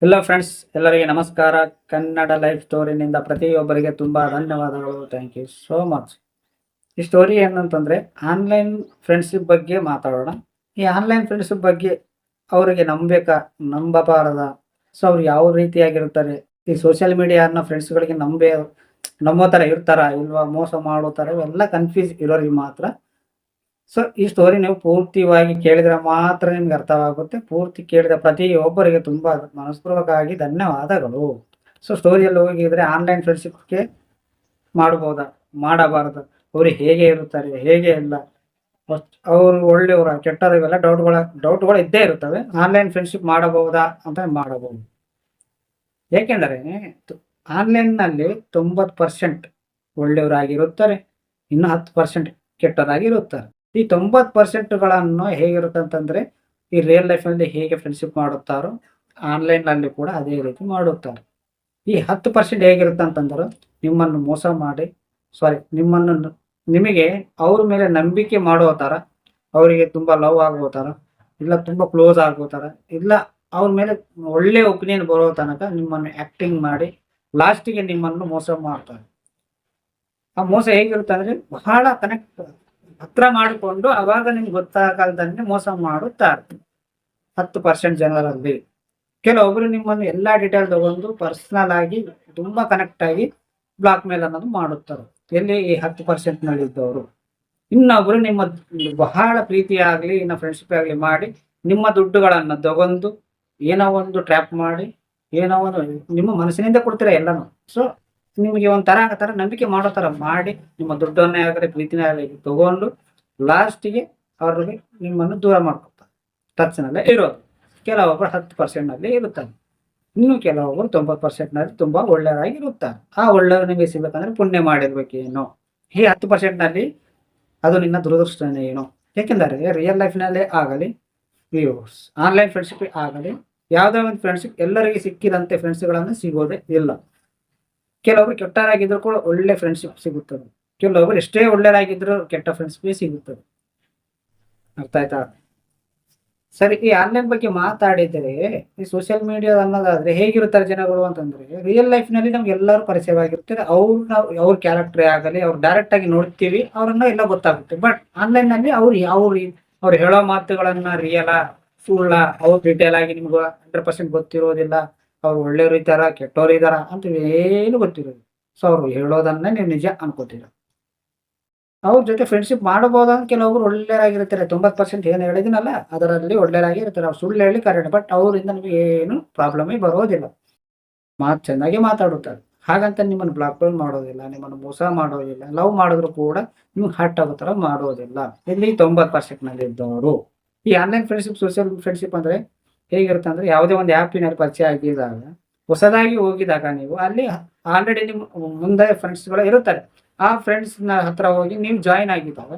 Hello friends, ಎಲ್ಲರಿಗೆ ನಮಸ್ಕಾರ. Kannada life ಸ್ಟೋರಿನಿಂದ ಪ್ರತಿಯೊಬ್ಬರಿಗೆ ತುಂಬ ಧನ್ಯವಾದಗಳು. Thank you so much. ಈ ಸ್ಟೋರಿ ಏನಂತಂದರೆ, ಆನ್ಲೈನ್ ಫ್ರೆಂಡ್ಶಿಪ್ ಬಗ್ಗೆ ಮಾತಾಡೋಣ. ಈ ಆನ್ಲೈನ್ ಫ್ರೆಂಡ್ಶಿಪ್ ಬಗ್ಗೆ ಅವರಿಗೆ ನಂಬೇಕಾ, ನಂಬಬಾರದ? ಸೊ ಅವ್ರು ಯಾವ ರೀತಿಯಾಗಿರ್ತಾರೆ? ಈ ಸೋಷಿಯಲ್ ಮೀಡಿಯಾನ ಫ್ರೆಂಡ್ಸ್ಗಳಿಗೆ ನಂಬೋ ಥರ ಇರ್ತಾರಾ ಇಲ್ವಾ, ಮೋಸ ಮಾಡೋ ಥರ, ಇವೆಲ್ಲ ಕನ್ಫ್ಯೂಸ್ ಇರೋರಿಗೆ ಮಾತ್ರ. ಸೊ ಈ ಸ್ಟೋರಿ ನೀವು ಪೂರ್ತಿಯಾಗಿ ಕೇಳಿದ್ರೆ ಮಾತ್ರ ನಿಮ್ಗೆ ಅರ್ಥವಾಗುತ್ತೆ. ಪೂರ್ತಿ ಕೇಳಿದ ಪ್ರತಿಯೊಬ್ಬರಿಗೆ ತುಂಬ ಮನಸ್ಪೂರ್ವಕವಾಗಿ ಧನ್ಯವಾದಗಳು. ಸೊ ಸ್ಟೋರಿಯಲ್ಲಿ ಹೋಗಿದ್ರೆ ಆನ್ಲೈನ್ ಫ್ರೆಂಡ್ಶಿಪ್ಗೆ ಮಾಡಬಹುದಾ, ಮಾಡಬಾರದು, ಅವರು ಹೇಗೆ ಇರುತ್ತಾರೆ, ಹೇಗೆ ಇಲ್ಲ, ಅವರು ಒಳ್ಳೆಯವರ ಕೆಟ್ಟವರು, ಇವೆಲ್ಲ ಡೌಟ್ಗಳು ಇದ್ದೇ ಇರುತ್ತವೆ. ಆನ್ಲೈನ್ ಫ್ರೆಂಡ್ಶಿಪ್ ಮಾಡಬಹುದಾ ಅಂತ ಮಾಡಬಹುದು. ಏಕೆಂದರೆ ಆನ್ಲೈನ್ನಲ್ಲಿ 90% ಒಳ್ಳೆಯವರಾಗಿರುತ್ತಾರೆ, ಇನ್ನು 10% ಕೆಟ್ಟವರಾಗಿರುತ್ತಾರೆ. ಈ 90%ಗಳನ್ನು ಹೇಗಿರುತ್ತೆ ಅಂತಂದರೆ, ಈ ರಿಯಲ್ ಲೈಫ್ನಲ್ಲಿ ಹೇಗೆ ಫ್ರೆಂಡ್ಶಿಪ್ ಮಾಡುತ್ತಾರೋ ಆನ್ಲೈನ್ನಲ್ಲಿ ಕೂಡ ಅದೇ ರೀತಿ ಮಾಡುತ್ತಾರೆ. ಈ 10% ಹೇಗಿರುತ್ತೆ ಅಂತಂದ್ರೆ, ನಿಮ್ಮನ್ನು ಮೋಸ ಮಾಡಿ, ನಿಮಗೆ ಅವ್ರ ಮೇಲೆ ನಂಬಿಕೆ ಮಾಡುವ ಥರ, ಅವರಿಗೆ ತುಂಬ ಲವ್ ಆಗೋ ಥರ, ಇಲ್ಲ ತುಂಬ ಕ್ಲೋಸ್ ಆಗೋ ಥರ, ಇಲ್ಲ ಅವ್ರ ಮೇಲೆ ಒಳ್ಳೆ ಒಪಿನಿಯನ್ ಬರೋ ತನಕ ನಿಮ್ಮನ್ನು ಆ್ಯಕ್ಟಿಂಗ್ ಮಾಡಿ ಲಾಸ್ಟಿಗೆ ನಿಮ್ಮನ್ನು ಮೋಸ ಮಾಡ್ತಾರೆ. ಆ ಮೋಸ ಹೇಗಿರುತ್ತೆ ಅಂದರೆ, ಬಹಳ ಹತ್ರ ಮಾಡಿಕೊಂಡು ಅವಾಗ ನಿಮ್ಗೆ ಗೊತ್ತಾಗಲ್ದಂಗೆ ಮೋಸ ಮಾಡುತ್ತಾರೆ. 10% ಜನರಲ್ಲಿ ಕೆಲವೊಬ್ರು ನಿಮ್ಮನ್ನು ಎಲ್ಲಾ ಡೀಟೇಲ್ ತಗೊಂಡು ಪರ್ಸನಲ್ ಆಗಿ ತುಂಬಾ ಕನೆಕ್ಟ್ ಆಗಿ ಬ್ಲಾಕ್ ಮೇಲ್ ಅನ್ನೋದು ಮಾಡುತ್ತಾರೆ. ಎಲ್ಲಿ ಈ 10% ನಲ್ಲಿ ಇದ್ದವರು. ಇನ್ನೊಬ್ರು ನಿಮ್ಮ ಬಹಳ ಪ್ರೀತಿ ಆಗ್ಲಿ, ಇನ್ನ ಫ್ರೆಂಡ್ಶಿಪ್ ಆಗ್ಲಿ ಮಾಡಿ ನಿಮ್ಮ ದುಡ್ಡುಗಳನ್ನ ತಗೊಂಡು ಏನೋ ಒಂದು ಟ್ರ್ಯಾಪ್ ಮಾಡಿ, ಏನೋ ಒಂದು ನಿಮ್ಮ ಮನಸ್ಸಿನಿಂದ ಕೊಡ್ತೀರಾ ಎಲ್ಲಾನು. ಸೊ ನಿಮಗೆ ಒಂಥರ ನಂಬಿಕೆ ಮಾಡೋ ತರ ಮಾಡಿ, ನಿಮ್ಮ ದುಡ್ಡನ್ನೇ ಆಗಲಿ ಪ್ರೀತಿನೇ ಆಗಲಿ ತಗೊಂಡು ಲಾಸ್ಟಿಗೆ ಅವ್ರಿಗೆ ನಿಮ್ಮನ್ನು ದೂರ ಮಾಡ್ಕೊತಾರೆ. ಟಚ್ನಲ್ಲೇ ಇರೋದು ಕೆಲವೊಬ್ಬರು 10% ನಲ್ಲಿ ಇರುತ್ತಾರೆ, ಇನ್ನು ಕೆಲವೊಬ್ಬರು 90% ನಲ್ಲಿ ತುಂಬಾ ಒಳ್ಳೆಯರಾಗಿರುತ್ತಾರೆ. ಆ ಒಳ್ಳೆಯವರು ನಿಮಗೆ ಸಿಗ್ಬೇಕಂದ್ರೆ ಪುಣ್ಯ ಮಾಡಿರ್ಬೇಕೇನೋ. ಈ 10% ನಲ್ಲಿ ಅದು ನಿನ್ನ ದುರದೃಷ್ಟನೇ ಏನೋ. ಯಾಕೆಂದರೆ ರಿಯಲ್ ಲೈಫ್ನಲ್ಲೇ ಆಗಲಿ, ನೀವು ಆನ್ಲೈನ್ ಫ್ರೆಂಡ್ಶಿಪ್ ಆಗಲಿ, ಯಾವುದೇ ಒಂದು ಫ್ರೆಂಡ್ಶಿಪ್ ಎಲ್ಲರಿಗೆ ಸಿಕ್ಕಿದಂತೆ ಫ್ರೆಂಡ್ಸ್ಗಳನ್ನು ಸಿಗೋದೇ ಇಲ್ಲ. ಕೆಲವೊಬ್ರು ಕೆಟ್ಟರಾಗಿದ್ರು ಕೂಡ ಒಳ್ಳೆ ಫ್ರೆಂಡ್ಶಿಪ್ ಸಿಗುತ್ತದೆ, ಕೆಲವೊಬ್ರು ಎಷ್ಟೇ ಒಳ್ಳೆಯರಾಗಿದ್ರು ಕೆಟ್ಟ ಫ್ರೆಂಡ್ಶಿಪ್ ಸಿಗುತ್ತದೆ. ಅರ್ಥ ಆಯ್ತಾ? ಸರಿ, ಈ ಆನ್ಲೈನ್ ಬಗ್ಗೆ ಮಾತಾಡಿದರೆ, ಈ ಸೋಷಿಯಲ್ ಮೀಡಿಯಾ ಅನ್ನೋದಾದ್ರೆ ಹೇಗಿರುತ್ತಾರೆ ಜನಗಳು ಅಂತಂದ್ರೆ, ರಿಯಲ್ ಲೈಫ್ ನಲ್ಲಿ ನಮ್ಗೆ ಎಲ್ಲರೂ ಪರಿಚಯವಾಗಿರ್ತಾರೆ. ಅವ್ರ ಕ್ಯಾರೆಕ್ಟರ್ ಆಗಲಿ, ಅವ್ರು ಡೈರೆಕ್ಟ್ ಆಗಿ ನೋಡ್ತೀವಿ, ಅವ್ರನ್ನ ಎಲ್ಲ ಗೊತ್ತಾಗುತ್ತೆ. ಬಟ್ ಆನ್ಲೈನ್ ನಲ್ಲಿ ಅವ್ರು ಹೇಳೋ ಮಾತುಗಳನ್ನ ರಿಯಲ ಸುಳ್ಳ, ಅವ್ರು ಡೀಟೇಲ್ ಆಗಿ ನಿಮ್ಗೆ 100% ಗೊತ್ತಿರೋದಿಲ್ಲ. ಅವ್ರು ಒಳ್ಳೆಯವರು ಇದ್ದಾರ, ಕೆಟ್ಟವ್ರು ಇದ್ದಾರ ಅಂತ ಏನು ಗೊತ್ತಿರೋದು. ಸೊ ಅವ್ರು ಹೇಳೋದನ್ನ ನೀವು ನಿಜ ಅನ್ಕೋತೀರ. ಅವ್ರ ಜೊತೆ ಫ್ರೆಂಡ್ಶಿಪ್ ಮಾಡಬಹುದಂತ ಕೆಲವೊಬ್ರು ಒಳ್ಳೆಯರಾಗಿರ್ತಾರೆ. 90% ಏನು ಹೇಳಿದಿನಲ್ಲ ಅದರಲ್ಲಿ ಒಳ್ಳೆಯರಾಗಿರ್ತಾರೆ. ಅವ್ರು ಸುಳ್ಳು ಹೇಳಿ ಕರೆಕ್ಟ್, ಬಟ್ ಅವರಿಂದ ನಿಮಗೆ ಏನು ಪ್ರಾಬ್ಲಮೇ ಬರೋದಿಲ್ಲ. ಚೆನ್ನಾಗಿ ಮಾತಾಡುತ್ತಾರೆ. ಹಾಗಂತ ನಿಮ್ಮನ್ನು ಬ್ಲಾಕ್ ಮೇಲ್ ಮಾಡೋದಿಲ್ಲ, ನಿಮ್ಮನ್ನು ಮೋಸ ಮಾಡೋದಿಲ್ಲ. ಲವ್ ಮಾಡಿದ್ರು ಕೂಡ ನಿಮ್ಗೆ ಹರ್ಟ್ ಆಗೋ ಥರ ಮಾಡೋದಿಲ್ಲ. ಇಲ್ಲಿ 90% ನಲ್ಲಿ ಇದ್ದವರು. ಈ ಆನ್ಲೈನ್ ಫ್ರೆಂಡ್ಶಿಪ್, ಸೋಷಿಯಲ್ ಫ್ರೆಂಡ್ಶಿಪ್ ಅಂದ್ರೆ ಹೇಗಿರುತ್ತೆ ಅಂದ್ರೆ, ಯಾವುದೇ ಒಂದು ಆ್ಯಪಿನಲ್ಲಿ ಪರಿಚಯ ಆಗಿದಾಗ, ಹೊಸದಾಗಿ ಹೋಗಿದಾಗ ನೀವು ಅಲ್ಲಿ ಆಲ್ರೆಡಿ ನಿಮ್ಮ ಮುಂದೆ ಫ್ರೆಂಡ್ಸ್ಗಳು ಇರುತ್ತಾರೆ. ಆ ಫ್ರೆಂಡ್ಸ್ನ ಹತ್ರ ಹೋಗಿ ನೀವು ಜಾಯಿನ್ ಆಗಿದ್ದಾವೆ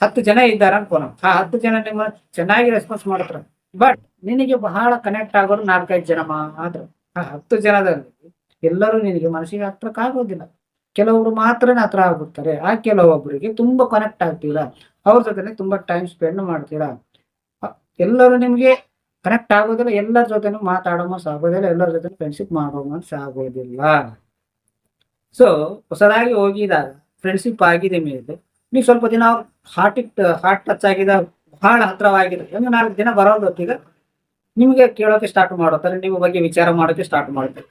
10 ಜನ ಇದ್ದಾರೆ ಅನ್ಕೋಣ. ಆ 10 ಜನ ನಿಮ್ಮ ಚೆನ್ನಾಗಿ ರೆಸ್ಪಾನ್ಸ್ ಮಾಡ್ತಾರೆ. ಬಟ್ ನಿನಗೆ ಬಹಳ ಕನೆಕ್ಟ್ ಆಗೋರು 4-5 ಜನ ಮಾತ್ರ. ಆ 10 ಜನದಲ್ಲಿ ಎಲ್ಲರೂ ನಿನಗೆ ಮನಸ್ಸಿಗೆ ಹತ್ರಕ್ಕಾಗೋದಿಲ್ಲ. ಕೆಲವರು ಮಾತ್ರನೇ ಹತ್ರ ಆಗುತ್ತಾರೆ. ಆ ಕೆಲವೊಬ್ಬರಿಗೆ ತುಂಬಾ ಕನೆಕ್ಟ್ ಆಗ್ತೀರಾ, ಅವ್ರ ಜೊತೆ ತುಂಬಾ ಟೈಮ್ ಸ್ಪೆಂಡ್ ಮಾಡ್ತೀರಾ. ಎಲ್ಲರೂ ನಿಮ್ಗೆ ಕನೆಕ್ಟ್ ಆಗೋದಿಲ್ಲ, ಎಲ್ಲರ ಜೊತೆನೂ ಮಾತಾಡೋ ಮನಸ್ಸು ಆಗೋದಿಲ್ಲ, ಎಲ್ಲರ ಜೊತೆ ಫ್ರೆಂಡ್ಶಿಪ್ ಮಾಡೋ ಮನಸ್ಸು ಆಗೋದಿಲ್ಲ. ಸೊ ಹೊಸದಾಗಿ ಹೋಗಿದಾಗ ಫ್ರೆಂಡ್ಶಿಪ್ ಆಗಿದೆ ಮೇಲೆ ನೀವು ಸ್ವಲ್ಪ ದಿನ ಅವ್ರ ಹಾರ್ಟ್ ಟಚ್ ಆಗಿದ, ಬಹಳ ಹತ್ರವಾಗಿದೆ, 4 ದಿನ ಬರೋದೊತ್ತಿಗೆ ನಿಮಗೆ ಕೇಳೋಕೆ ಸ್ಟಾರ್ಟ್ ಮಾಡುತ್ತಾರೆ, ನಿಮ್ಮ ಬಗ್ಗೆ ವಿಚಾರ ಮಾಡೋಕೆ ಸ್ಟಾರ್ಟ್ ಮಾಡುತ್ತಾರೆ.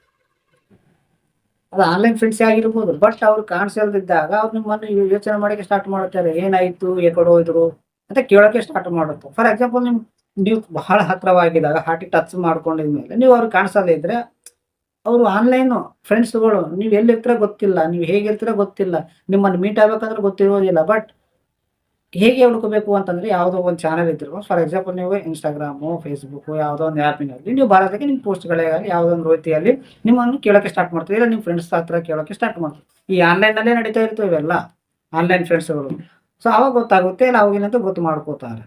ಅದು ಆನ್ಲೈನ್ ಫ್ರೆಂಡ್ಸ್ ಆಗಿರ್ಬೋದು. ಬಟ್ ಅವ್ರು ಕಾಣಿಸಲ್ದಿದ್ದಾಗ ಅವ್ರು ನಿಮ್ಮನ್ನು ಯೋಚನೆ ಮಾಡೋಕೆ ಸ್ಟಾರ್ಟ್ ಮಾಡುತ್ತಾರೆ. ಏನಾಯ್ತು, ಎಕಡೆ ಹೋದ್ರು ಅಂತ ಕೇಳೋಕೆ ಸ್ಟಾರ್ಟ್ ಮಾಡುತ್ತೆ. ಫಾರ್ ಎಕ್ಸಾಂಪಲ್, ನೀವು ಬಹಳ ಹತ್ರವಾಗಿದ್ದಾಗ ಹಾರ್ಟಿಗೆ ಟಚ್ ಮಾಡ್ಕೊಂಡಿದ್ಮೇಲೆ ನೀವು ಅವ್ರಿಗೆ ಕಾಣಿಸದೇ ಇದ್ರೆ, ಅವರು ಆನ್ಲೈನು ಫ್ರೆಂಡ್ಸ್ಗಳು, ನೀವು ಎಲ್ಲಿರ್ತೀರ ಗೊತ್ತಿಲ್ಲ, ನೀವು ಹೇಗಿರ್ತೀರ ಗೊತ್ತಿಲ್ಲ, ನಿಮ್ಮನ್ನು ಮೀಟ್ ಆಗ್ಬೇಕಂದ್ರೆ ಗೊತ್ತಿರೋದಿಲ್ಲ. ಬಟ್ ಹೇಗೆ ಹುಡ್ಕೋಬೇಕು ಅಂತಂದ್ರೆ, ಯಾವುದೋ ಒಂದು ಚಾನಲ್ ಇದ್ದಿರ್ಬೋದು. ಫಾರ್ ಎಕ್ಸಾಂಪಲ್, ನೀವು ಇನ್ಸ್ಟಾಗ್ರಾಮು, ಫೇಸ್ಬುಕ್, ಯಾವುದೋ ಒಂದು ಆ್ಯಪಿನಲ್ಲಿ ನೀವು ಬರೋದಕ್ಕೆ ನಿಮ್ಮ ಪೋಸ್ಟ್ಗಳೇ ಆಗಲಿ ಯಾವುದೋ ಒಂದು ರೀತಿಯಲ್ಲಿ ನಿಮ್ಮನ್ನು ಕೇಳೋಕ್ಕೆ ಸ್ಟಾರ್ಟ್ ಮಾಡ್ತೀವಿ, ಇಲ್ಲ ನಿಮ್ಮ ಫ್ರೆಂಡ್ಸ್ ಹತ್ರ ಕೇಳೋಕ್ಕೆ ಸ್ಟಾರ್ಟ್ ಮಾಡ್ತೀವಿ. ಈ ಆನ್ಲೈನಲ್ಲೇ ನಡೀತಾ ಇರ್ತವೆ ಇವೆಲ್ಲ ಆನ್ಲೈನ್ ಫ್ರೆಂಡ್ಸ್ಗಳು. ಸೊ ಅವಾಗ ಗೊತ್ತಾಗುತ್ತೆ, ಇಲ್ಲ ಅವಾಗೇನಂತ ಗೊತ್ತು ಮಾಡ್ಕೋತಾರೆ.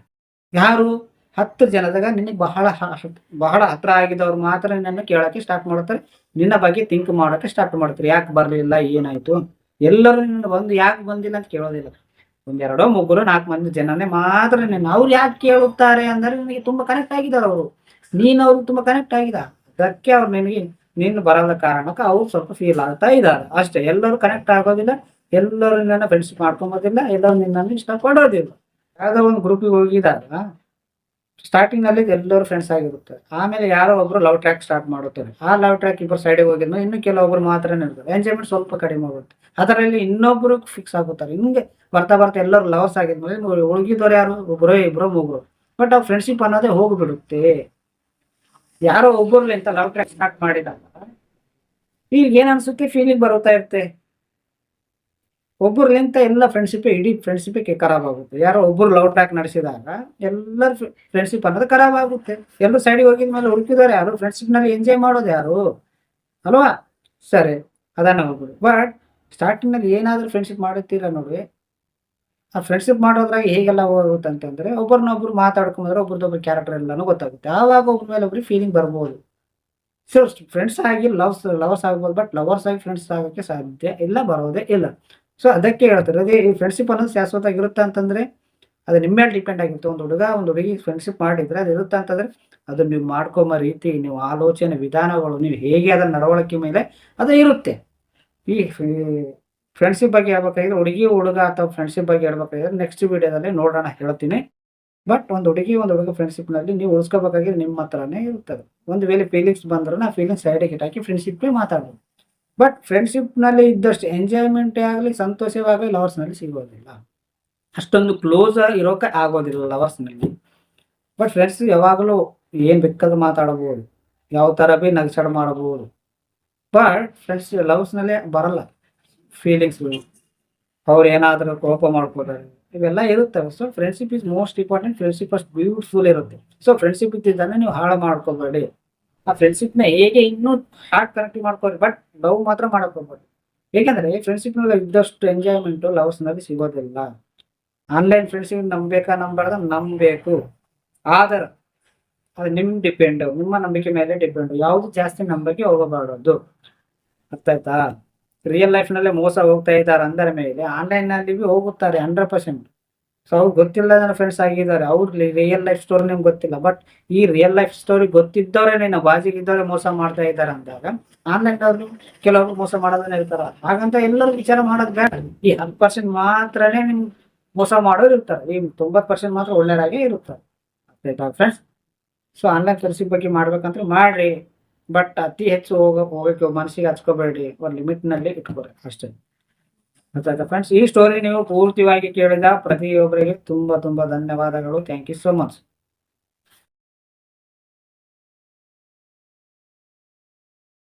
ಯಾರು 10 ಜನದಾಗ ನಿನಗೆ ಬಹಳ ಹತ್ರ ಆಗಿದ್ದವ್ರು ಮಾತ್ರ ನಿನ್ನನ್ನು ಕೇಳೋಕ್ಕೆ ಸ್ಟಾರ್ಟ್ ಮಾಡ್ತಾರೆ, ನಿನ್ನ ಬಗ್ಗೆ ಥಿಂಕ್ ಮಾಡೋಕ್ಕೆ ಸ್ಟಾರ್ಟ್ ಮಾಡ್ತಾರೆ. ಯಾಕೆ ಬರಲಿಲ್ಲ, ಏನಾಯ್ತು, ಎಲ್ಲರೂ ನಿನ್ನ ಬಂದು ಯಾಕೆ ಬಂದಿಲ್ಲ ಅಂತ ಕೇಳೋದಿಲ್ಲ. 1, 2, 3, 4 ಮಂದಿ ಜನನೇ ಮಾತ್ರ ಅವ್ರು ಯಾಕೆ ಕೇಳುತ್ತಾರೆ ಅಂದರೆ, ನಿನಗೆ ತುಂಬಾ ಕನೆಕ್ಟ್ ಆಗಿದ್ದಾರೆ ಅವರು, ನೀನು ಅವ್ರಿಗೆ ತುಂಬಾ ಕನೆಕ್ಟ್ ಆಗಿದ. ಅದಕ್ಕೆ ಅವ್ರು ನಿನಗೆ ನೀನು ಬರದ ಕಾರಣಕ್ಕೆ ಅವ್ರು ಸ್ವಲ್ಪ ಫೀಲ್ ಆಗ್ತಾ ಇದ್ದಾರೆ ಅಷ್ಟೇ. ಎಲ್ಲರೂ ಕನೆಕ್ಟ್ ಆಗೋದಿಲ್ಲ, ಎಲ್ಲರೂ ನಿನ್ನನ್ನು ಫ್ರೆಂಡ್ಶಿಪ್ ಮಾಡ್ಕೊಂಬೋದಿಲ್ಲ, ಎಲ್ಲರೂ ನಿನ್ನನ್ನು ಇಷ್ಟಪಡೋದಿಲ್ಲ. ಯಾವುದೋ ಒಂದು ಗ್ರೂಪಿಗೆ ಹೋಗಿದಾಗ ಸ್ಟಾರ್ಟಿಂಗ್ನಲ್ಲಿ ಎಲ್ಲರೂ ಫ್ರೆಂಡ್ಸ್ ಆಗಿರುತ್ತೆ. ಆಮೇಲೆ ಯಾರೋ ಒಬ್ರು ಲವ್ ಟ್ರ್ಯಾಕ್ ಸ್ಟಾರ್ಟ್ ಮಾಡುತ್ತಾರೆ. ಆ ಲವ್ ಟ್ರ್ಯಾಕ್ ಇಬ್ಬರು ಸೈಡಿಗೆ ಹೋಗಿದ್ಮೇಲೆ ಇನ್ನು ಕೆಲವೊಬ್ರು ಮಾತ್ರ ಇರ್ತಾರೆ. ಎಂಜಾಯ್ಮೆಂಟ್ ಸ್ವಲ್ಪ ಕಡಿಮೆ ಆಗುತ್ತೆ. ಅದರಲ್ಲಿ ಇನ್ನೊಬ್ರು ಫಿಕ್ಸ್ ಆಗುತ್ತಾರೆ. ಹಿಂಗೆ ಬರ್ತಾ ಬರ್ತಾ ಎಲ್ಲರೂ ಲವರ್ಸ್ ಆಗಿದ್ಮೇಲೆ ಉಳಿಗಿದವ್ರು ಯಾರು ಒಬ್ಬರೋ ಇಬ್ಬರೋ ಮೂಗರು. ಬಟ್ ಆ ಫ್ರೆಂಡ್ಶಿಪ್ ಅನ್ನೋದೇ ಹೋಗ್ಬಿಡುತ್ತೆ. ಯಾರೋ ಒಬ್ಬರು ಅಂತ ಲವ್ ಟ್ರ್ಯಾಕ್ ಸ್ಟಾರ್ಟ್ ಮಾಡಿದಾಗ ಈಗ ಏನ್ ಅನ್ಸುತ್ತೆ, ಫೀಲಿಂಗ್ ಬರುತ್ತಾ ಇರುತ್ತೆ. ಒಬ್ಬರ್ಲಿಂತ ಎಲ್ಲ ಇಡೀ ಫ್ರೆಂಡ್ಶಿಪ್ ಖರಾಬ್ ಆಗುತ್ತೆ. ಯಾರೋ ಒಬ್ಬರು ಲವ್ ಟ್ರ್ಯಾಕ್ ನಡೆಸಿದಾಗ ಎಲ್ಲರ ಫ್ರೆಂಡ್ಶಿಪ್ ಅನ್ನೋದು ಖರಾಬ್ ಆಗುತ್ತೆ. ಎಲ್ಲರೂ ಸೈಡಿಗೆ ಹೋಗಿದ್ಮೇಲೆ ಹುಡುಕಿದಾರೆ ಯಾರು, ಫ್ರೆಂಡ್ಶಿಪ್ ನಲ್ಲಿ ಎಂಜಾಯ್ ಮಾಡೋದು ಯಾರು ಅಲ್ವಾ? ಸರಿ, ಅದನ್ನ ಹೋಗ್ಬಿಡು. ಬಟ್ ಸ್ಟಾರ್ಟಿಂಗ್ ನಲ್ಲಿ ಏನಾದ್ರೂ ಫ್ರೆಂಡ್ಶಿಪ್ ಮಾಡುತ್ತೀರ ನೋಡಿ, ಆ ಫ್ರೆಂಡ್ಶಿಪ್ ಮಾಡೋದ್ರಾಗ ಹೇಗೆಲ್ಲ ಹೋಗುತ್ತೆ ಅಂತಂದ್ರೆ ಒಬ್ಬರನ್ನೊಬ್ರು ಮಾತಾಡ್ಕೊಂಡ್ರೆ ಒಬ್ರದೊಬ್ರು ಕ್ಯಾರೆಕ್ಟರ್ ಎಲ್ಲಾನು ಗೊತ್ತಾಗುತ್ತೆ. ಆವಾಗ ಒಬ್ಬರ ಮೇಲೆ ಒಬ್ರಿಗೆ ಫೀಲಿಂಗ್ ಬರ್ಬೋದು. ಸೊ ಫ್ರೆಂಡ್ಸ್ ಆಗಿ ಲವರ್ಸ್ ಆಗ್ಬೋದು, ಬಟ್ ಲವರ್ಸ್ ಆಗಿ ಫ್ರೆಂಡ್ಸ್ ಆಗೋಕ್ಕೆ ಸಾಧ್ಯ ಇಲ್ಲ, ಬರೋದೇ ಇಲ್ಲ. ಸೊ ಅದಕ್ಕೆ ಹೇಳ್ತಾರೆ, ಅದೇ ಈ ಫ್ರೆಂಡ್ಶಿಪ್ ಅನ್ನೋದು ಶಾಶ್ವತವಾಗಿರುತ್ತೆ ಅಂತಂದ್ರೆ ಅದು ನಿಮ್ಮ ಮೇಲೆ ಡಿಪೆಂಡ್ ಆಗಿರುತ್ತೆ. ಒಂದು ಹುಡುಗ ಒಂದು ಹುಡುಗಿ ಫ್ರೆಂಡ್ಶಿಪ್ ಮಾಡಿದ್ರೆ ಅದು ಇರುತ್ತೆ ಅಂತಂದ್ರೆ ಅದು ನೀವು ಮಾಡ್ಕೊಂಬ ರೀತಿ, ನೀವು ಆಲೋಚನೆ ವಿಧಾನಗಳು, ನೀವು ಹೇಗೆ ಅದರ ನಡವಳಿಕೆ ಮೇಲೆ ಅದು ಇರುತ್ತೆ. ಈ ಫ್ರೆಂಡ್ಶಿಪ್ ಬಗ್ಗೆ ಹೇಳ್ಬೇಕಾಗಿದ್ರೆ, ಹುಡುಗಿ ಹುಡುಗ ಅಥವಾ ಫ್ರೆಂಡ್ಶಿಪ್ ಬಗ್ಗೆ ಹೇಳ್ಬೇಕಾಗಿದ್ರೆ ನೆಕ್ಸ್ಟ್ ವಿಡಿಯೋದಲ್ಲಿ ನೋಡೋಣ, ಹೇಳ್ತೀನಿ. ಬಟ್ ಒಂದು ಹುಡುಗಿ ಒಂದು ಹುಡುಗ ಫ್ರೆಂಡ್ಶಿಪ್ನಲ್ಲಿ ನೀವು ಉಳಿಸ್ಕೋಬೇಕಾಗಿದ್ರೆ ನಿಮ್ಮ ಹತ್ರನೇ ಇರ್ತದೆ. ಒಂದು ವೇಳೆ ಫೀಲಿಂಗ್ಸ್ ಬಂದ್ರೆ ಆ ಫೀಲಿಂಗ್ಸ್ ಸೈಡಿಗೆ ಇಟ್ಟಾಕಿ ಫ್ರೆಂಡ್ಶಿಪ್ಗೆ ಮಾತಾಡೋದು. ಬಟ್ ಫ್ರೆಂಡ್ಶಿಪ್ನಲ್ಲಿ ಇದ್ದಷ್ಟು ಎಂಜಾಯ್ಮೆಂಟೇ ಆಗಲಿ, ಲವರ್ಸ್ ಲವರ್ಸ್ನಲ್ಲಿ ಸಿಗೋದಿಲ್ಲ. ಅಷ್ಟೊಂದು ಕ್ಲೋಸ್ ಇರೋಕೆ ಆಗೋದಿಲ್ಲ ಲವರ್ಸ್ನಲ್ಲಿ. ಬಟ್ ಫ್ರೆಂಡ್ಸ್ ಯಾವಾಗಲೂ ಏನು ಬೇಕಾದ್ರೂ ಮಾತಾಡಬಹುದು, ಯಾವ ಥರ ಭೀ ನಗ್ಸಾಡ್ ಮಾಡಬಹುದು. ಬಟ್ ಫ್ರೆಂಡ್ಸ್ ಲವ್ಸ್ನಲ್ಲೇ ಬರಲ್ಲ ಫೀಲಿಂಗ್ಸ್ಗಳು. ಅವ್ರು ಏನಾದರೂ ಕೋಪ ಮಾಡ್ಕೋತಾರೆ, ಇವೆಲ್ಲ ಇರುತ್ತವೆ. So friendship is most important. Friendship ಅಷ್ಟು ಬ್ಯೂಟಿಫುಲ್ ಇರುತ್ತೆ. ಸೊ ಫ್ರೆಂಡ್ಶಿಪ್ ಇದ್ದಿದ್ದಾನೆ ನೀವು ಹಾಳು ಮಾಡ್ಕೋಬೇಡಿ. ಆ ಫ್ರೆಂಡ್ಶಿಪ್ನ ಹೇಗೆ ಇನ್ನೂ ಹಾರ್ಟ್ ಕನೆಕ್ಟ್ ಮಾಡ್ಕೋರಿ, ಬಟ್ ಲವ್ ಮಾತ್ರ ಮಾಡಕ್ ಹೋಗ್ಬೇಡಿ. ಏಕೆಂದ್ರೆ ಫ್ರೆಂಡ್ಶಿಪ್ನಲ್ಲಿ ಇದ್ದಷ್ಟು ಎಂಜಾಯ್ಮೆಂಟು ಲವ್ಸ್ನಲ್ಲಿ ಸಿಗೋದಿಲ್ಲ. ಆನ್ಲೈನ್ ಫ್ರೆಂಡ್ಶಿಪ್ ನಂಬಬೇಡ, ನಂಬಬೇಕು. ಆದ್ರೆ ಅದು ನಿಮ್ಮ ನಂಬಿಕೆ ಮೇಲೆ ಡಿಪೆಂಡ್. ಯಾವುದು ಜಾಸ್ತಿ ನಂಬಿಕೆ ಹೋಗಬಾರದು. ಅರ್ಥ ಆಯ್ತಾ? ರಿಯಲ್ ಲೈಫ್ನಲ್ಲೇ ಮೋಸ ಹೋಗ್ತಾ ಇದ್ದಾರೆ ಅಂದರ ಮೇಲೆ ಆನ್ಲೈನ್ನಲ್ಲಿ ಹೋಗುತ್ತಾರೆ 100%. ಸೊ ಅವ್ರು ಗೊತ್ತಿಲ್ಲದ ಫ್ರೆಂಡ್ಸ್ ಆಗಿದ್ದಾರೆ. ಅವ್ರ ರಿಯಲ್ ಲೈಫ್ ಸ್ಟೋರಿ ನಿಮ್ಗೆ ಗೊತ್ತಿಲ್ಲ. ಬಟ್ ಈ ರಿಯಲ್ ಲೈಫ್ ಸ್ಟೋರಿ ಗೊತ್ತಿದ್ದವರೇ ಬಾಜಿಗಿದ್ದವರೇ ಮೋಸ ಮಾಡ್ತಾ ಇದ್ದಾರೆ ಅಂದಾಗ ಆನ್ಲೈನ್ ಅವ್ರು ಕೆಲವರು ಮೋಸ ಮಾಡೋದನ್ನ ಇರ್ತಾರ. ಹಾಗಂತ ಎಲ್ಲರೂ ವಿಚಾರ ಮಾಡೋದು ಬೇಡ. ಈ 10% ಮಾತ್ರನೇ ನಿಮ್ ಮೋಸ ಮಾಡೋರು ಇರ್ತಾರೆ. ಈ 90% ಮಾತ್ರ ಒಳ್ಳೆಯದಾಗೇ ಇರುತ್ತಾರೆ. ಆಯ್ತಾ ಫ್ರೆಂಡ್ಸ್? ಸೊ ಆನ್ಲೈನ್ ಫ್ರೆಂಡ್ಶಿಪ್ ಬಗ್ಗೆ ಮಾಡ್ಬೇಕಂದ್ರೆ ಮಾಡ್ರಿ, ಬಟ್ ಅತಿ ಹೆಚ್ಚು ಹೋಗಕ್ಕೆ ಮನಸ್ಸಿಗೆ ಹಚ್ಕೋಬೇಡಿ. ಒಂದು ಲಿಮಿಟ್ನಲ್ಲಿ ಇಟ್ಕೊರಿ ಅಷ್ಟೇ. ಗೊತ್ತಾಯ್ತಾ ಫ್ರೆಂಡ್ಸ್? ಈ ಸ್ಟೋರಿ ನೀವು ಪೂರ್ತಿಯಾಗಿ ಕೇಳಿದ ಪ್ರತಿಯೊಬ್ಬರಿಗೆ ತುಂಬಾ ಧನ್ಯವಾದಗಳು. Thank you so much.